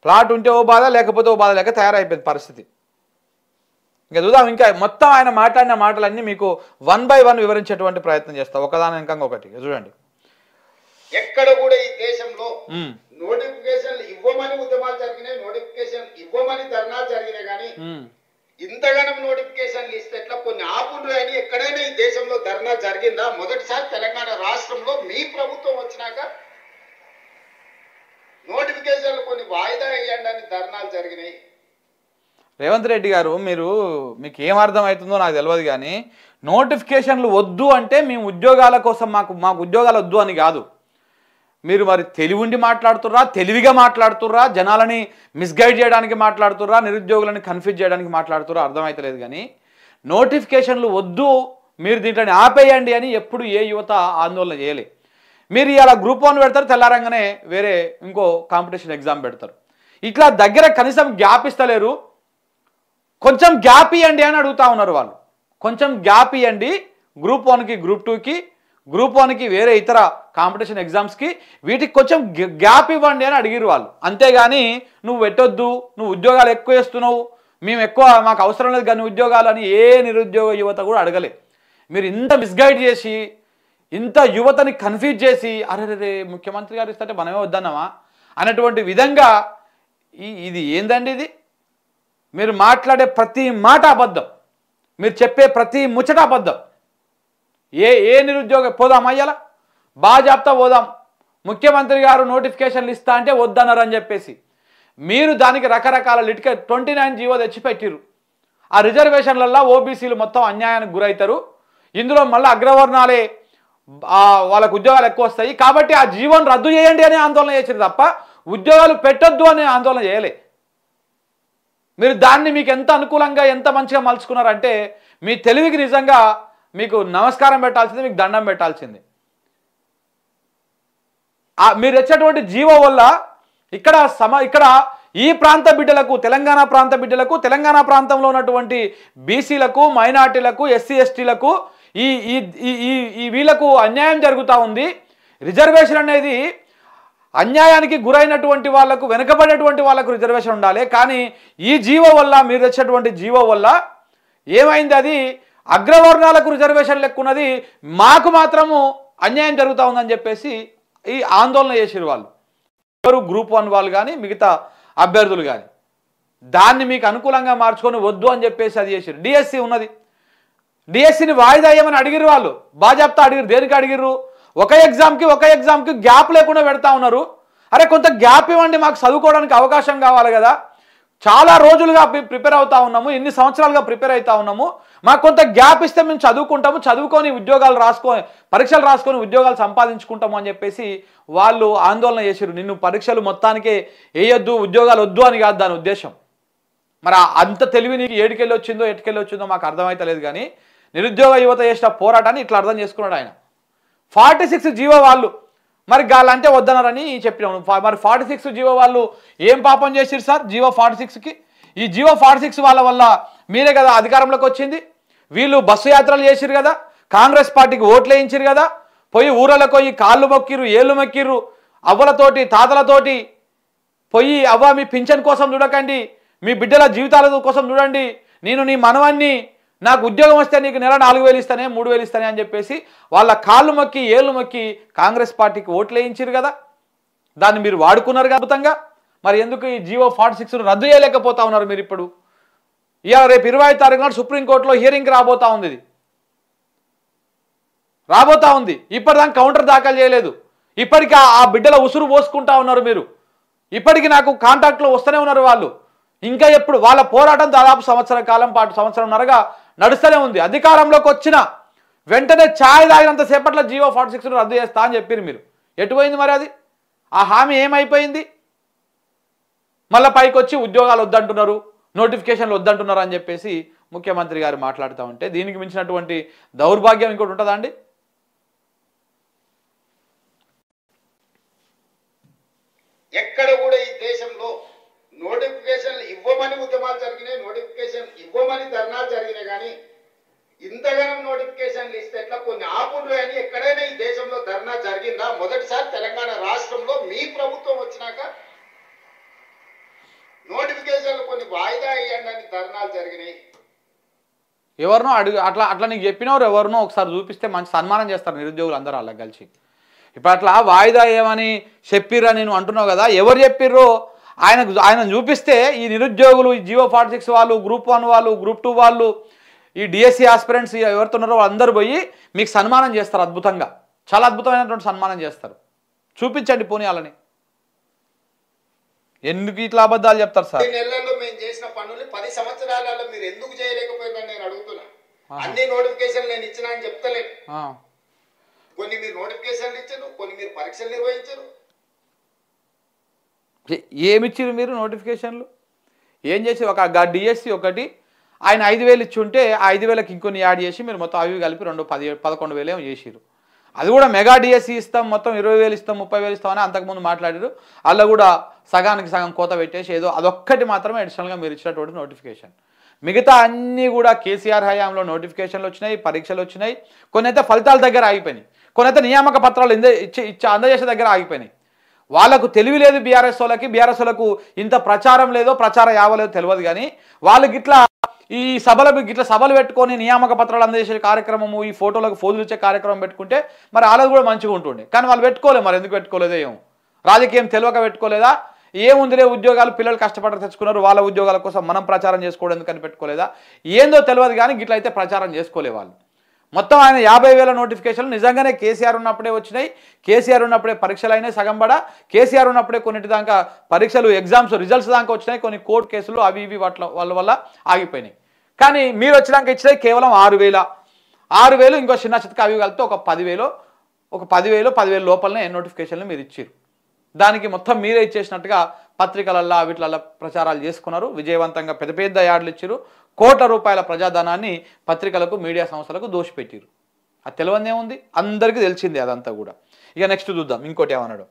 Plot ఉంటే ఓ బాధ, లేకపోతే ఓ బాధ లేక తయారైపోయింది పరిస్థితి. ఇంకా చూద్దాం, ఇంకా మొత్తం ఆయన మాట్లాడిన మాటలన్నీ మీకు 1 by 1 వివరించేటువంటి ప్రయత్నం చేస్తా, ఒకదాని ఇంకా ఒకటి చూడండి. ఎక్కడ కూడా ఈ దేశంలో నోటిఫికేషన్లు ఇవ్వమని ఉద్యమాలు జరిగినాయి, నోటిఫికేషన్ ఇవ్వమని ధర్నాలు జరిగినాయి, కానీ ఇంతగానం నోటిఫికేషన్లు ఇస్తే ఎట్లా కొన్ని ఆపుండ్రు అని ఎక్కడైనా ఈ దేశంలో ధర్నా జరిగిందా? మొదటిసారి తెలంగాణ రాష్ట్రంలో మీ ప్రభుత్వం వచ్చినాక నోటిఫికేషన్లు కొన్ని వాయిదా వేయండి అని ధర్నాలు జరిగినాయి. రేవంత్ రెడ్డి గారు, మీకు ఏం అర్థం అవుతుందో నాకు తెలియదు, కానీ నోటిఫికేషన్లు వద్దు అంటే మేము ఉద్యోగాల కోసం మాకు ఉద్యోగాలు వద్దు అని కాదు. మీరు మరి తెలివిండి మాట్లాడుతుర్రా, తెలివిగా మాట్లాడుతుర్రా, జనాలని మిస్గైడ్ చేయడానికి మాట్లాడుతుర్రా, నిరుద్యోగులని కన్ఫ్యూజ్ చేయడానికి మాట్లాడుతుర్రా అర్థమవుతలేదు. కానీ నోటిఫికేషన్లు వద్దు, మీరు దీంట్లోని ఆపేయండి అని ఎప్పుడు ఏ యువత ఆందోళన చేయలే. మీరు ఇలా గ్రూప్ 1 పెడతారు, తెల్లారంగానే వేరే ఇంకో కాంపిటీషన్ ఎగ్జామ్ పెడతారు. ఇట్లా దగ్గర కనీసం గ్యాప్ ఇస్తలేరు. కొంచెం గ్యాప్ ఇవ్వండి అని అడుగుతా ఉన్నారు వాళ్ళు. కొంచెం గ్యాప్ ఇవ్వండి, గ్రూప్ 1కి, గ్రూప్ 2కి, గ్రూప్ 1కి, వేరే ఇతర కాంపిటీషన్ ఎగ్జామ్స్కి, వీటికి కొంచెం గ్యాప్ ఇవ్వండి అని అడిగిరు వాళ్ళు. అంతేగాని నువ్వు పెట్టొద్దు, నువ్వు ఉద్యోగాలు ఎక్కువ వేస్తున్నావు, మేము ఎక్కువ, మాకు అవసరం లేదు కానీ ఉద్యోగాలు అని ఏ నిరుద్యోగ యువత కూడా అడగలే. మీరు ఇంత మిస్గైడ్ చేసి, ఇంత యువతని కన్ఫ్యూజ్ చేసి, అరే ముఖ్యమంత్రి గారు ఇస్తుంటే మనమే వద్దన్నామా అన్నటువంటి విధంగా ఇది ఏందండి? ఇది మీరు మాట్లాడే ప్రతి మాట అబద్ధం, మీరు చెప్పే ప్రతి ముచ్చట అబద్ధం. ఏ నిరుద్యోగ పోదాం అయ్యాల బాగా చెప్తా పోదాం, ముఖ్యమంత్రి గారు నోటిఫికేషన్లు ఇస్తా అంటే వద్దన్నారని చెప్పేసి మీరు దానికి రకరకాల 29 జీవో తెచ్చిపెట్టిరు. ఆ రిజర్వేషన్లలో ఓబీసీలు మొత్తం అన్యాయానికి గురవుతారు, ఇందులో మళ్ళీ అగ్రవర్ణాలే వాళ్ళకు ఉద్యోగాలు ఎక్కువ వస్తాయి కాబట్టి ఆ జీవోను రద్దు చేయండి అని ఆందోళన చేసారు తప్ప ఉద్యోగాలు పెట్టొద్దు అని ఆందోళన చేయలే. మీరు దాన్ని మీకు ఎంత అనుకూలంగా, ఎంత మంచిగా మలుచుకున్నారంటే మీ తెలివికి నిజంగా మీకు నమస్కారం పెట్టాల్సింది, మీకు దండం పెట్టాల్సింది. మీరు వచ్చేటువంటి జీవో వల్ల ఇక్కడ ఈ ప్రాంత బిడ్డలకు, తెలంగాణ ప్రాంత బిడ్డలకు, తెలంగాణ ప్రాంతంలో ఉన్నటువంటి బీసీలకు, మైనార్టీలకు, ఎస్సీ ఎస్టీలకు ఈ వీళ్ళకు అన్యాయం జరుగుతూ ఉంది. రిజర్వేషన్ అనేది అన్యాయానికి గురైనటువంటి వాళ్లకు, వెనుకబడినటువంటి వాళ్లకు రిజర్వేషన్ ఉండాలి. కానీ ఈ జీవో వల్ల, మీరు వచ్చేటువంటి జీవో వల్ల ఏమైంది? అది అగ్రవర్ణాలకు రిజర్వేషన్ లెక్కున్నది, మాకు మాత్రము అన్యాయం జరుగుతూ ఉందని చెప్పేసి ఈ ఆందోళన చేసిరు వాళ్ళు. ఎవరు గ్రూప్ 1 వాళ్ళు కానీ మిగతా అభ్యర్థులు కానీ దాన్ని మీకు అనుకూలంగా మార్చుకొని వద్దు అని చెప్పేసి అది చేసిరు. డిఎస్సి ఉన్నది, డిఎస్సిని వాయిదా అయ్యమని అడిగిరు వాళ్ళు, బాజాప్తా అడిగిరు. దేనికి అడిగిర్రు? ఒక ఎగ్జామ్కి గ్యాప్ లేకుండా పెడతా ఉన్నారు. అరే కొంత గ్యాప్ ఇవ్వండి, మాకు చదువుకోవడానికి అవకాశం కావాలి కదా, చాలా రోజులుగా ప్రిపేర్ అవుతా ఉన్నాము, ఇన్ని సంవత్సరాలుగా ప్రిపేర్ అవుతా ఉన్నాము, మాకు కొంత గ్యాప్ ఇస్తే మేము చదువుకుంటాము, చదువుకొని ఉద్యోగాలు పరీక్షలు రాసుకొని ఉద్యోగాలు సంపాదించుకుంటాము అని చెప్పేసి వాళ్ళు ఆందోళన చేసిరు. నిన్ను పరీక్షలు మొత్తానికే వేయొద్దు, ఉద్యోగాలు వద్దు అని కాదు దాని ఉద్దేశం. మరి అంత తెలివి నీకు ఎటుకెళ్ళి వచ్చిందో మాకు అర్థమైతలేదు. కానీ నిరుద్యోగ యువత చేసిన పోరాటాన్ని ఇట్లా అర్థం చేసుకున్నాడు ఆయన. 46 జీవో వాళ్ళు మరి గాలంటే వద్దన్నారని చెప్పినాము. మరి 46 జీవో వాళ్ళు ఏం పాపం చేసిరు సార్? జీవో 46కి, ఈ జీవో 46 వాళ్ళ వల్ల మీరే కదా అధికారంలోకి వచ్చింది. వీళ్ళు బస్సు యాత్రలు చేసిరు కదా, కాంగ్రెస్ పార్టీకి ఓట్లు వేయించారు కదా, పోయి ఊరలకు పోయి కాళ్ళు మొక్కిరు, ఏళ్ళు మొక్కిర్రు, అవ్వలతోటి తాతలతోటి పోయి అవ్వ మీ పింఛన్ కోసం చూడకండి, మీ బిడ్డల జీవితాల కోసం చూడండి, నేను నీ మనవాన్ని, నాకు ఉద్యోగం వస్తే నీకు నెల 4,000 ఇస్తానే, 3,000 ఇస్తానే అని చెప్పేసి వాళ్ళ కాళ్ళు మొక్కి ఏళ్ళు మొక్కి కాంగ్రెస్ పార్టీకి ఓట్లు వేయించారు కదా, దాన్ని మీరు వాడుకున్నారు అద్భుతంగా. మరి ఎందుకు ఈ జీవో 46ను రద్దు చేయలేకపోతా ఉన్నారు మీరు? ఇప్పుడు ఇవాళ రేపు 25 తారీఖు నాడు సుప్రీంకోర్టులో హియరింగ్ రాబోతా ఉంది, ఇప్పటిదాకా కౌంటర్ దాఖలు చేయలేదు. ఇప్పటికీ ఆ బిడ్డల ఉసురు పోసుకుంటా ఉన్నారు మీరు. ఇప్పటికీ నాకు కాంటాక్ట్లో వస్తూనే ఉన్నారు వాళ్ళు. ఇంకా ఎప్పుడు వాళ్ళ పోరాటం దాదాపు సంవత్సరంన్నరగా నడుస్తూనే ఉంది. అధికారంలోకి వచ్చిన వెంటనే ఛాయ్ తాగినంత సేపట్లో జీవో 46ను రద్దు చేస్తా అని చెప్పారు మీరు. ఎటుపోయింది మరి అది? ఆ హామీ ఏమైపోయింది? మళ్ళీ పైకి వచ్చి ఉద్యోగాలు వద్దంటున్నారు, నోటిఫికేషన్లు వద్దంటున్నారు అని చెప్పేసి ముఖ్యమంత్రి గారు మాట్లాడుతూ ఉంటే దీనికి మించినటువంటి దౌర్భాగ్యం ఇంకోటి ఉంటుందా అండి? ఎక్కడ కూడా ఈ దేశంలో నోటిఫికేషన్లు ఇవ్వమని ఉద్యమాలు జరిగినాయి, నోటిఫికేషన్ ఇవ్వమని ధర్నాలు జరిగినాయి, కానీ ఇంతగానం నోటిఫికేషన్లు ఇస్తే ఎట్లా కొన్ని ఆపుండ్రు అని ఎక్కడైనా ఈ దేశంలో ధర్నా జరిగిందా? మొదటిసారి తెలంగాణ రాష్ట్రంలో మీ ప్రభుత్వం వచ్చినాక ధర్నాలు జరిగినాయి. ఎవరినో అడుగు అట్లా నీకు చెప్పినవారు ఎవరినో ఒకసారి చూపిస్తే మంచి సన్మానం చేస్తారు నిరుద్యోగులు అందరూ అలా కలిసి. ఇప్పుడు అట్లా వాయిదా ఏమని చెప్పిర్రా నేను అంటున్నావు కదా, ఎవరు చెప్పిర్రో ఆయన చూపిస్తే ఈ నిరుద్యోగులు, ఈ జియో 46 వాళ్ళు, గ్రూప్ 1 వాళ్ళు, గ్రూప్ 2 వాళ్ళు, ఈ డిఎస్సి ఆస్పిరెంట్స్ ఎవరుతున్నారో వాళ్ళందరూ పోయి మీకు సన్మానం చేస్తారు. అద్భుతంగా, చాలా అద్భుతమైనటువంటి సన్మానం చేస్తారు. చూపించండి పోనీ వాళ్ళని. ఎందుకు ఇట్లా అబద్ధాలు చెప్తారు సార్? 10 నెలల్లో మేము చేసిన పనులు 10 సంవత్సరాలలో మీరు ఎందుకు చేయలేకపోయిందని నేను అడుగుతున్నా. అన్ని నోటిఫికేషన్ నేను ఇచ్చినా అని చెప్తలేదు. కొన్ని మీరు నోటిఫికేషన్లు ఇచ్చారు, కొన్ని మీరు పరీక్షలు నిర్వహించారు. ఏమిచ్చారు మీరు నోటిఫికేషన్లు? ఏం చేసి ఒక డిఎస్సి ఒకటి ఆయన 5,000 ఇచ్చి ఉంటే ఆ 5,000కి ఇంకొన్ని యాడ్ చేసి మీరు మొత్తం అవి కలిపి 11,000 ఏమో చేసిరు. అది కూడా మెగా డిఎస్సి ఇస్తాం, మొత్తం 20,000 ఇస్తాం, 30,000 ఇస్తామని అంతకుముందు మాట్లాడారు. అలా కూడా సగానికి సగం కోత పెట్టేసి ఏదో అదొక్కటి మాత్రమే అడిషనల్గా మీరు ఇచ్చినటువంటి నోటిఫికేషన్. మిగతా అన్నీ కూడా కేసీఆర్ హయాంలో నోటిఫికేషన్లు వచ్చినాయి, పరీక్షలు వచ్చినాయి. కొన్ని అయితే ఫలితాల దగ్గర ఆగిపోయినాయి, కొన్ని అయితే నియామక పత్రాలు అందజేసే దగ్గర ఆగిపోయినాయి. వాళ్ళకు తెలివి లేదు బీఆర్ఎస్ వాళ్ళకు ఇంత ప్రచారం లేదో ప్రచార యావలేదో తెలియదు. కానీ వాళ్ళకి ఇట్లా ఈ సభలు పెట్టుకొని నియామక పత్రాలు అందజేసే కార్యక్రమము, ఈ ఫోటోలకు ఫోజులు ఇచ్చే కార్యక్రమం పెట్టుకుంటే మరి వాళ్ళది కూడా మంచిగా ఉంటుండే. కానీ వాళ్ళు పెట్టుకోలేదు. మరి ఎందుకు పెట్టుకోలేదో ఏమో, రాజకీయం తెలియక పెట్టుకోలేదా, ఏముందిలే ఉద్యోగాలు పిల్లలు కష్టపడి తెచ్చుకున్నారు, వాళ్ళ ఉద్యోగాల కోసం మనం ప్రచారం చేసుకోవడం ఎందుకని పెట్టుకోలేదా, ఏందో తెలియదు. కానీ గిట్ల అయితే ప్రచారం చేసుకోలే వాళ్ళు. మొత్తం ఆయన 50,000 నోటిఫికేషన్లు నిజంగానే కేసీఆర్ ఉన్నప్పుడే వచ్చినాయి. కేసీఆర్ ఉన్నప్పుడే పరీక్షలు అయినాయి సగం బడ. కేసీఆర్ ఉన్నప్పుడే కొన్నిటి దాకా పరీక్షలు, ఎగ్జామ్స్, రిజల్ట్స్ దాకా వచ్చినాయి. కొన్ని కోర్టు కేసులు అవి ఇవి వాళ్ళ వల్ల ఆగిపోయినాయి. కానీ మీరు వచ్చినాక ఇచ్చినాయి కేవలం 6,000 ఇంకో చిన్న చితక అవి కలిపితే ఒక 10,000 లోపలనే నోటిఫికేషన్లు మీరు ఇచ్చారు. దానికి మొత్తం మీరే ఇచ్చేసినట్టుగా పత్రికలల్లో వీటిలల్లో ప్రచారాలు చేసుకున్నారు. విజయవంతంగా పెద్ద పెద్ద యాడ్లు ఇచ్చారు. కోట్ల రూపాయల ప్రజాధనాన్ని పత్రికలకు, మీడియా సంస్థలకు దోషిపెట్టారు. అది తెలియదేముంది, అందరికీ తెలిసిందే అదంతా కూడా. ఇక నెక్స్ట్ చూద్దాం ఇంకోటి ఏమన్నాడు.